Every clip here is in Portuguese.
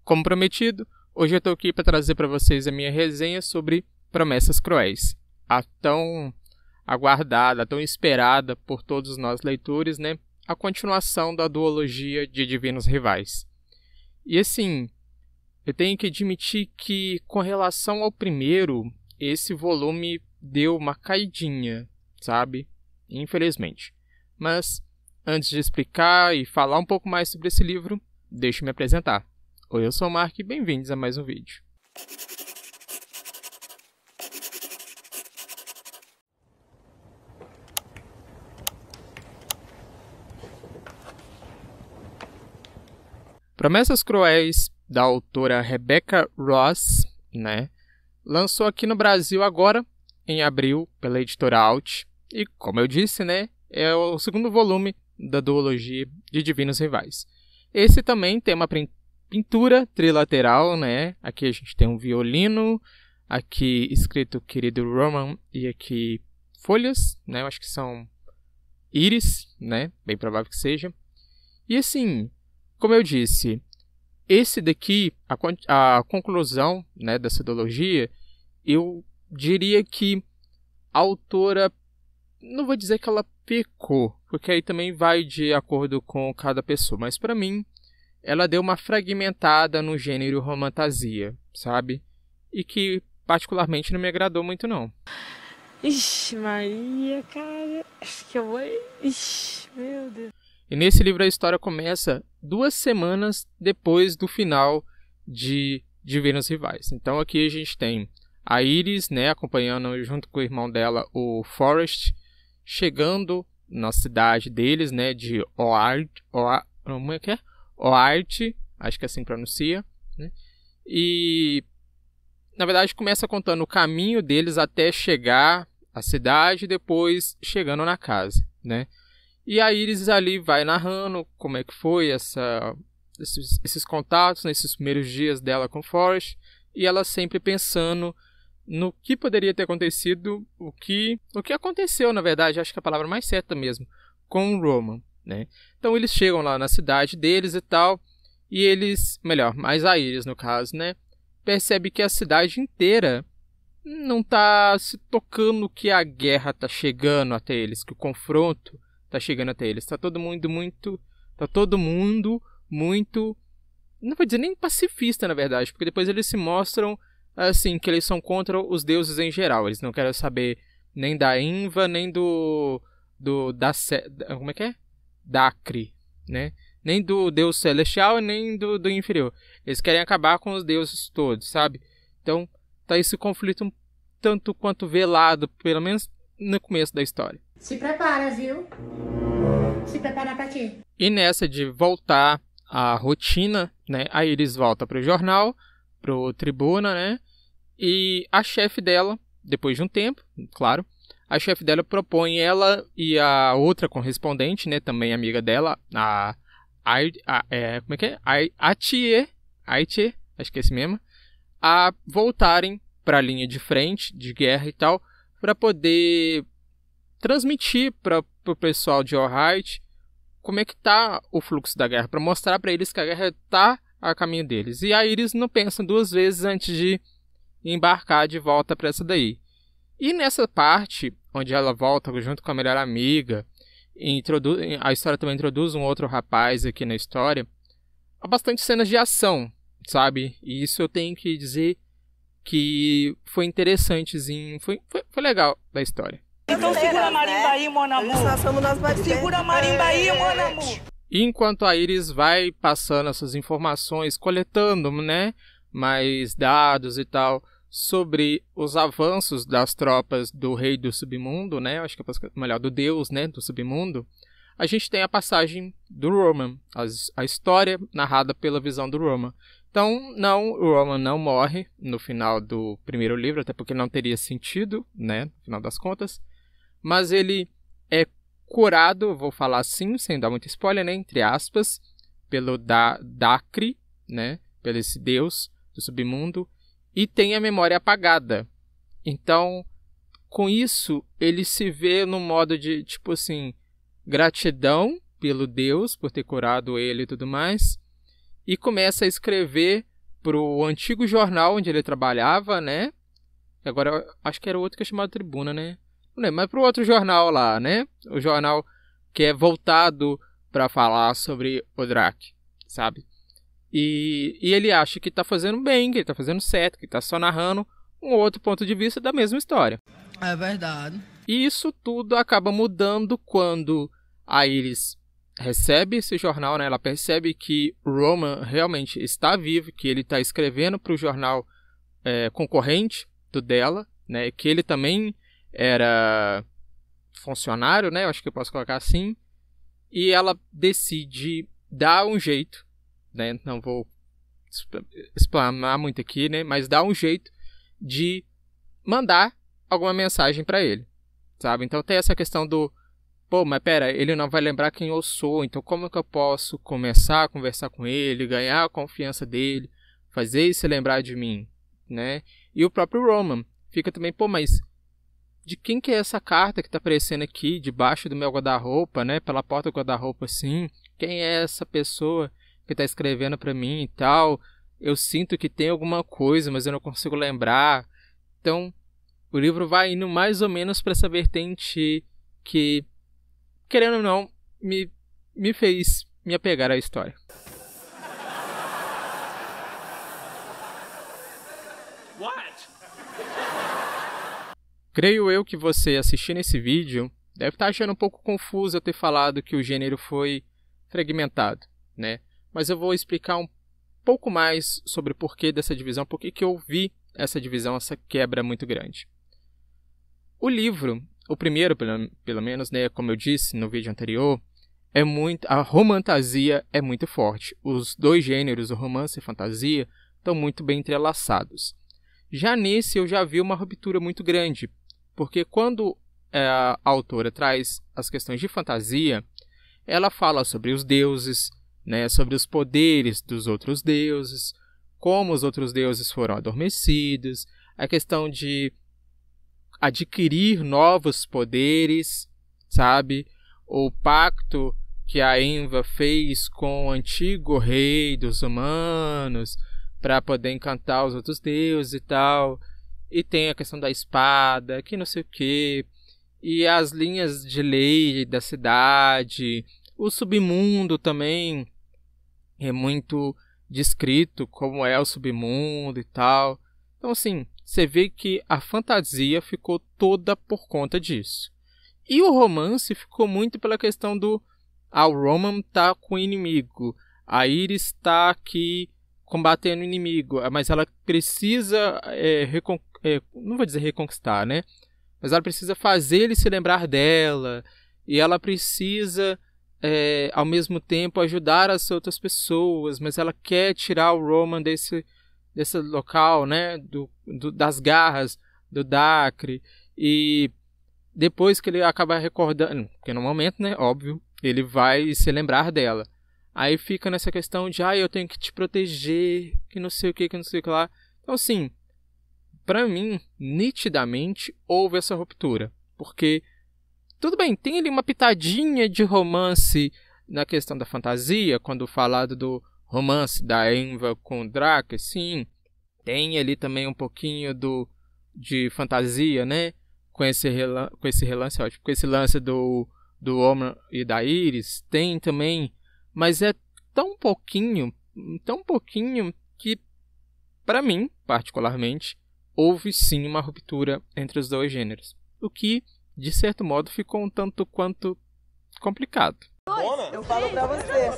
Como prometido, hoje eu estou aqui para trazer para vocês a minha resenha sobre Promessas Cruéis, a tão aguardada, tão esperada por todos nós leitores, né? A continuação da duologia de Divinos Rivais. E assim, eu tenho que admitir que com relação ao primeiro, esse volume deu uma caidinha, sabe? Infelizmente. Mas antes de explicar e falar um pouco mais sobre esse livro, deixe-me me apresentar. Oi, eu sou o Mark e bem-vindos a mais um vídeo. Promessas Cruéis, da autora Rebecca Ross, né? Lançou aqui no Brasil agora, em abril, pela editora Alt. E, como eu disse, né? É o segundo volume da duologia de Divinos Rivais. Esse também tem uma pintura trilateral, né? Aqui a gente tem um violino, aqui escrito Querido Roman e aqui folhas, né? Eu acho que são íris, né? Bem provável que seja. E assim, como eu disse, esse daqui, a conclusão, né, dessa duologia, eu diria que a autora, não vou dizer que ela pecou, porque aí também vai de acordo com cada pessoa, mas para mim, ela deu uma fragmentada no gênero romantasia, sabe? E que particularmente não me agradou muito, não. Ixi, Maria, cara, acho que eu vou... Ixi, meu Deus. E nesse livro a história começa 2 semanas depois do final de Divinos Rivais. Então aqui a gente tem a Iris, né, acompanhando junto com o irmão dela, o Forrest, chegando na cidade deles, né, de Oarte, acho que assim pronuncia, né? E na verdade começa contando o caminho deles até chegar à cidade e depois chegando na casa, né? E a Iris ali vai narrando como é que foi esses contatos nesses primeiros dias dela com o Forrest, e ela sempre pensando no que poderia ter acontecido, o que aconteceu, na verdade, acho que é a palavra mais certa mesmo, com o Roman, né? Então eles chegam lá na cidade deles e tal, e eles, mais a Iris no caso, né, percebe que a cidade inteira não tá se tocando que a guerra tá chegando até eles, que o confronto tá chegando até eles. Tá todo mundo muito, não vou dizer nem pacifista, na verdade, porque depois eles se mostram assim, que eles são contra os deuses em geral. Eles não querem saber nem da Inva, nem como é que é? Dacre, né? Nem do deus celestial, nem do inferior. Eles querem acabar com os deuses todos, sabe? Então, tá esse conflito um tanto quanto velado, pelo menos no começo da história. Se prepara, viu? Se prepara pra ti. E nessa de voltar à rotina, né? A Iris volta pro jornal, pro Tribuna, né? E a chefe dela, depois de um tempo, claro, a chefe dela propõe ela e a outra correspondente, né? Também amiga dela, como é que é? Aitie, acho que é esse mesmo, a voltarem para a linha de frente, de guerra e tal, para poder transmitir para o pessoal de Orhait como é que tá o fluxo da guerra, para mostrar para eles que a guerra tá a caminho deles. E a Iris não pensa 2 vezes antes de embarcar de volta para essa daí. E nessa parte, onde ela volta junto com a melhor amiga, a história também introduz um outro rapaz aqui na história, há bastante cenas de ação, sabe? E isso eu tenho que dizer que foi interessantezinho, foi legal da história. Então segura a marimba aí, mon amor. Segura a marimba aí, mon amor. E enquanto a Iris vai passando essas informações, coletando, né, mais dados e tal, sobre os avanços das tropas do rei do submundo, né, acho que é do deus, né, do submundo, a gente tem a passagem do Roman, a história narrada pela visão do Roman. Então, o Roman não morre no final do primeiro livro, até porque não teria sentido, né, no final das contas. Mas ele é curado, vou falar assim, sem dar muito spoiler, né, entre aspas, pelo Dacre, né, pelo esse deus do submundo, e tem a memória apagada. Então, com isso, ele se vê no modo de, tipo assim, gratidão pelo Deus, por ter curado ele e tudo mais, e começa a escrever pro antigo jornal onde ele trabalhava, né? Agora, acho que era outro que é chamado Tribuna, né? Não lembro, mas pro outro jornal lá, né? O jornal que é voltado para falar sobre o Drak, sabe? E ele acha que tá fazendo bem, que ele tá fazendo certo, que tá só narrando um outro ponto de vista da mesma história. É verdade. E isso tudo acaba mudando quando a Iris recebe esse jornal, né? Ela percebe que o Roman realmente está vivo, que ele está escrevendo para o jornal concorrente do dela, né? Que ele também era funcionário, né? Eu acho que eu posso colocar assim. E ela decide dar um jeito, né? Não vou explanar muito aqui, né? Mas dar um jeito de mandar alguma mensagem para ele, sabe? Então tem essa questão do, pô, mas pera, ele não vai lembrar quem eu sou, então como é que eu posso começar a conversar com ele, ganhar a confiança dele, fazer ele se lembrar de mim, né? E o próprio Roman fica também, pô, mas de quem que é essa carta que tá aparecendo aqui debaixo do meu guarda-roupa, né? Pela porta do guarda-roupa assim, quem é essa pessoa que tá escrevendo para mim e tal? Eu sinto que tem alguma coisa, mas eu não consigo lembrar. Então, o livro vai indo mais ou menos para essa vertente que, querendo ou não, me fez me apegar à história. What? Creio eu que você assistindo esse vídeo deve estar achando um pouco confuso eu ter falado que o gênero foi fragmentado, né? Mas eu vou explicar um pouco mais sobre o porquê dessa divisão, por que eu vi essa divisão, essa quebra muito grande. O livro, o primeiro pelo menos, né, como eu disse no vídeo anterior, a romantasia é muito forte. Os dois gêneros, o romance e a fantasia, estão muito bem entrelaçados. Já nesse eu já vi uma ruptura muito grande, porque quando a autora traz as questões de fantasia, ela fala sobre os deuses, né, sobre os poderes dos outros deuses, como os outros deuses foram adormecidos, a questão de adquirir novos poderes, sabe? O pacto que a Enva fez com o antigo rei dos humanos para poder encantar os outros deuses e tal. E tem a questão da espada, que não sei o quê. E as linhas de lei da cidade. O submundo também é muito descrito, como é o submundo e tal. Então, assim, você vê que a fantasia ficou toda por conta disso. E o romance ficou muito pela questão do... o Roman tá com o inimigo. A Iris está aqui combatendo o inimigo. Mas ela precisa... não vou dizer reconquistar, né? Mas ela precisa fazer ele se lembrar dela. E ela precisa... ao mesmo tempo ajudar as outras pessoas, mas ela quer tirar o Roman desse local, né, das garras do Dacre, e depois que ele acaba recordando, porque no momento, né, óbvio, ele vai se lembrar dela, aí fica nessa questão de, eu tenho que te proteger, que não sei o que lá. Então, assim, pra mim, nitidamente, houve essa ruptura, porque tudo bem, tem ali uma pitadinha de romance na questão da fantasia, quando falado do romance da Enva com o Drak, sim. Tem ali também um pouquinho de fantasia, né? Com esse relance, ótimo, com esse lance do Roman e da Iris, tem também. Mas é tão pouquinho que, para mim, particularmente, houve sim uma ruptura entre os dois gêneros. O que, de certo modo, ficou um tanto quanto complicado. Eu falo pra você.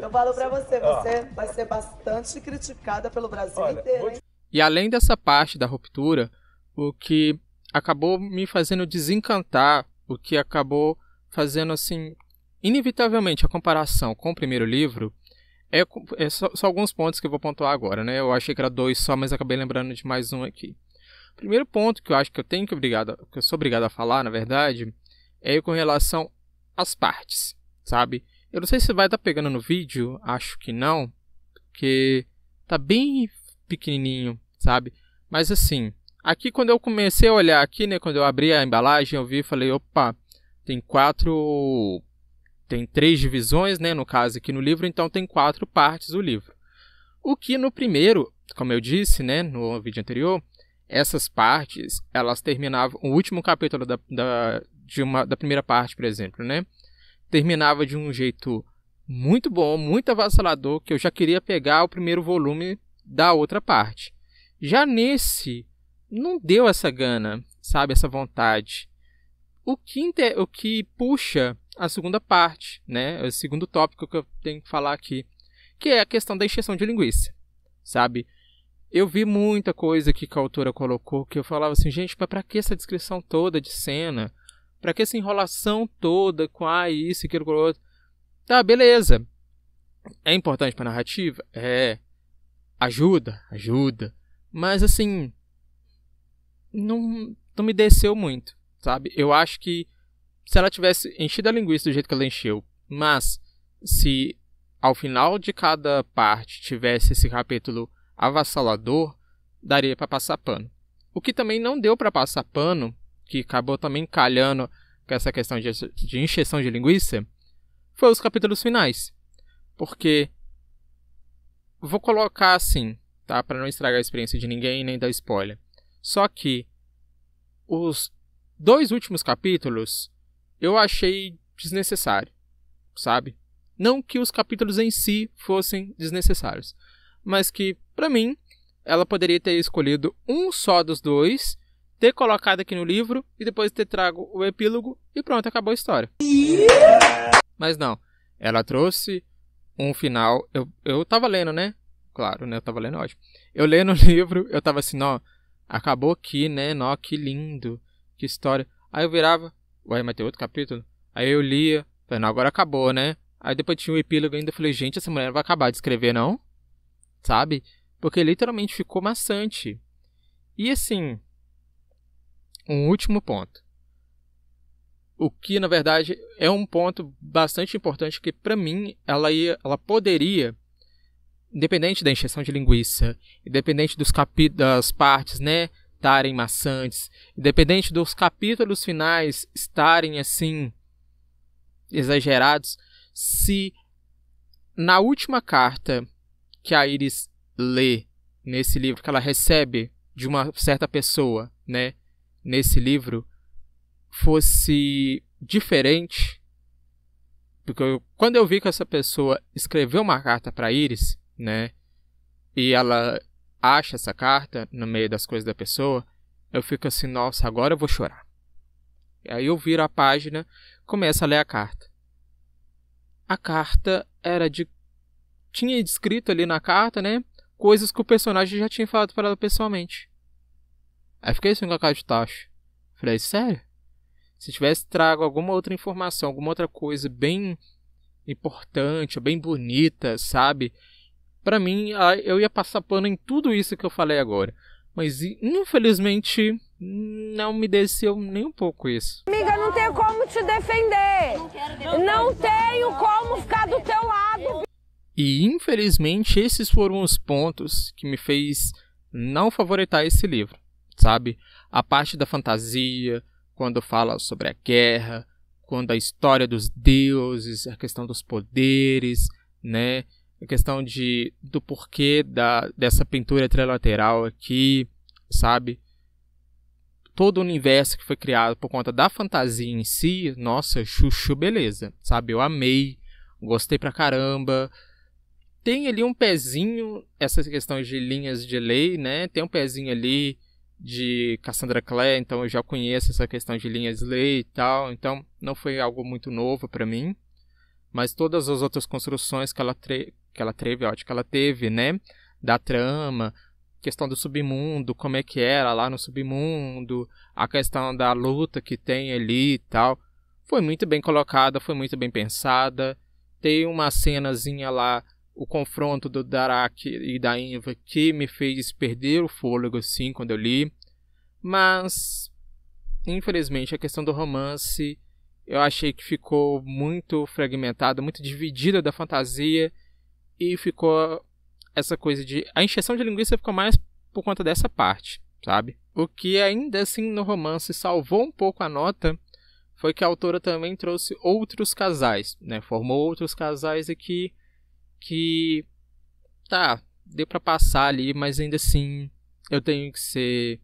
Eu falo pra você, você vai ser bastante criticada pelo Brasil inteiro, hein? E além dessa parte da ruptura, o que acabou me fazendo desencantar, o que acabou fazendo, assim, inevitavelmente a comparação com o primeiro livro, só alguns pontos que eu vou pontuar agora, né? Eu achei que era 2 só, mas acabei lembrando de mais um aqui. O primeiro ponto que eu acho que eu sou obrigado a falar, na verdade, é com relação às partes, sabe? Eu não sei se vai estar pegando no vídeo, acho que não, porque tá bem pequenininho, sabe? Mas assim, aqui quando eu comecei a olhar aqui, né, quando eu abri a embalagem, eu vi e falei, opa, tem 3 divisões, né, no caso aqui no livro, então tem 4 partes do livro. O que no primeiro, como eu disse, né, no vídeo anterior, essas partes, elas terminavam, o último capítulo da primeira parte, por exemplo, né, terminava de um jeito muito bom, muito avassalador, que eu já queria pegar o primeiro volume da outra parte. Já nesse, não deu essa gana, sabe, essa vontade. O que puxa a segunda parte, né, o segundo tópico que eu tenho que falar aqui, que é a questão da encheção de linguiça, sabe? Eu vi muita coisa aqui que a autora colocou que eu falava assim, gente, mas pra que essa descrição toda de cena? Pra que essa enrolação toda com isso, aquilo, aquilo outro? Tá, beleza. É importante pra narrativa? É. Ajuda. Mas assim, não me desceu muito, sabe? Eu acho que se ela tivesse enchido a linguiça do jeito que ela encheu, mas se ao final de cada parte tivesse esse capítulo avassalador, daria para passar pano. O que também não deu para passar pano, que acabou também calhando com essa questão de encheção de linguiça, foi os capítulos finais. Porque, vou colocar assim, tá? Para não estragar a experiência de ninguém nem dar spoiler. Só que os 2 últimos capítulos eu achei desnecessário, sabe? Não que os capítulos em si fossem desnecessários, mas que, pra mim, ela poderia ter escolhido um só dos 2, ter colocado aqui no livro e depois ter trago o epílogo e pronto, acabou a história. Mas não, ela trouxe um final. Eu tava lendo, né? Claro, né? Eu tava lendo, ótimo. Eu lendo o livro, eu tava assim, ó, acabou aqui, né? Nó, que lindo, que história. Aí eu virava, ué, mas tem outro capítulo? Aí eu lia, falei, não, agora acabou, né? Aí depois tinha um epílogo ainda, eu falei, gente, essa mulher não vai acabar de escrever, não? Sabe? Porque literalmente ficou maçante. E assim, um último ponto. O que, na verdade, é um ponto bastante importante que, pra mim, ela poderia, independente da encheção de linguiça, independente das partes, né, estarem maçantes, independente dos capítulos finais estarem, assim, exagerados, se na última carta que a Iris lê nesse livro, que ela recebe de uma certa pessoa, né, nesse livro, fosse diferente, porque quando eu vi que essa pessoa escreveu uma carta para Iris, né, e ela acha essa carta no meio das coisas da pessoa, eu fico assim, nossa, agora eu vou chorar. E aí eu viro a página, começo a ler a carta. A carta tinha descrito ali na carta, né, coisas que o personagem já tinha falado para ela pessoalmente. Aí fiquei assim com a cara de tacho. Falei, sério? Se tivesse trago alguma outra informação, alguma outra coisa bem importante, bem bonita, sabe? Pra mim, eu ia passar pano em tudo isso que eu falei agora. Mas, infelizmente, não me desceu nem um pouco isso. Amiga, não tenho como te defender. Não tenho como ficar do teu lado. E, infelizmente, esses foram os pontos que me fez não favoritar esse livro, sabe? A parte da fantasia, quando fala sobre a guerra, quando a história dos deuses, a questão dos poderes, né? A questão do porquê dessa pintura trilateral aqui, sabe? Todo o universo que foi criado por conta da fantasia em si, nossa, chuchu, beleza, sabe? Eu amei, gostei pra caramba. Tem ali um pezinho, essa questão de linhas de lei, né? Tem um pezinho ali de Cassandra Clare, então eu já conheço essa questão de linhas de lei e tal, então não foi algo muito novo pra mim. Mas todas as outras construções que ela teve, né, da trama, questão do submundo, como é que era lá no submundo, a questão da luta que tem ali e tal, foi muito bem colocada, foi muito bem pensada. Tem uma cenazinha lá, o confronto do Darak e da Inva, que me fez perder o fôlego assim quando eu li, mas infelizmente a questão do romance eu achei que ficou muito fragmentada, muito dividida da fantasia, e ficou essa coisa de... A encheção de linguiça ficou mais por conta dessa parte, sabe? O que ainda assim no romance salvou um pouco a nota foi que a autora também trouxe outros casais, né? Formou outros casais aqui que... Tá, dê pra passar ali, mas ainda assim eu tenho que ser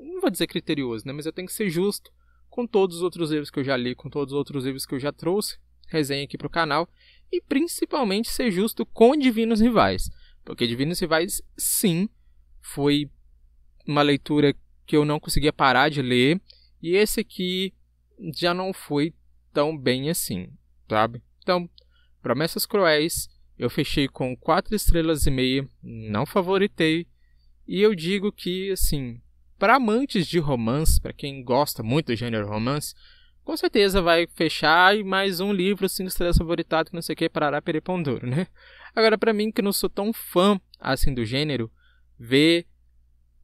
não vou dizer criterioso, né? Mas eu tenho que ser justo com todos os outros livros que eu já li, com todos os outros livros que eu já trouxe resenha aqui pro canal, e principalmente ser justo com Divinos Rivais, porque Divinos Rivais, sim, foi uma leitura que eu não conseguia parar de ler, e esse aqui já não foi tão bem assim, sabe? Então, Promessas Cruéis, eu fechei com 4,5 estrelas, não favoritei, e eu digo que, assim, para amantes de romance, para quem gosta muito do gênero romance, com certeza vai fechar e mais um livro 5 estrelas favoritado, que não sei o que, parará peripondoro, né? Agora, para mim, que não sou tão fã, assim, do gênero, ver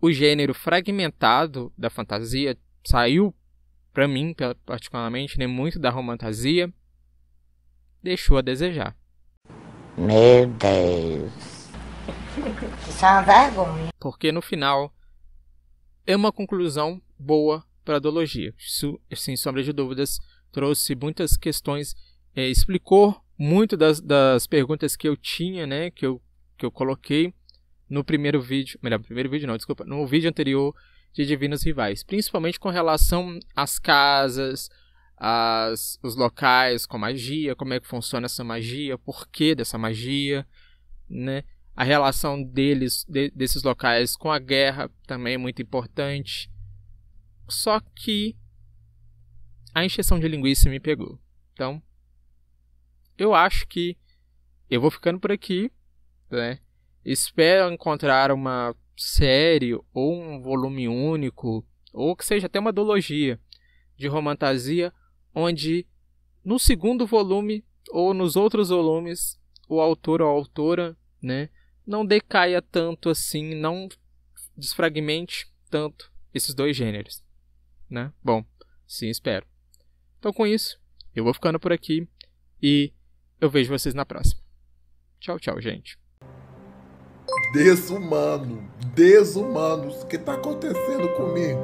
o gênero fragmentado da fantasia, saiu, para mim, particularmente, né, muito da romantasia, deixou a desejar. Meu Deus. Isso é uma vergonha. Porque, no final, é uma conclusão boa para a duologia. Isso, sem sombra de dúvidas, trouxe muitas questões, explicou muito das perguntas que eu tinha, né, que eu coloquei no primeiro vídeo, no vídeo anterior de Divinos Rivais, principalmente com relação às casas, os locais com magia, como é que funciona essa magia, o porquê dessa magia, né? A relação desses locais com a guerra também é muito importante. Só que a encheção de linguiça me pegou. Então, eu acho que eu vou ficando por aqui, né? Espero encontrar uma série ou um volume único, ou que seja até uma duologia de romantasia, onde no segundo volume ou nos outros volumes o autor ou a autora, né, não decaia tanto assim, não desfragmente tanto esses dois gêneros, né? Bom, sim, espero. Então, com isso, eu vou ficando por aqui e eu vejo vocês na próxima. Tchau, tchau, gente. Desumanos, o que tá acontecendo comigo?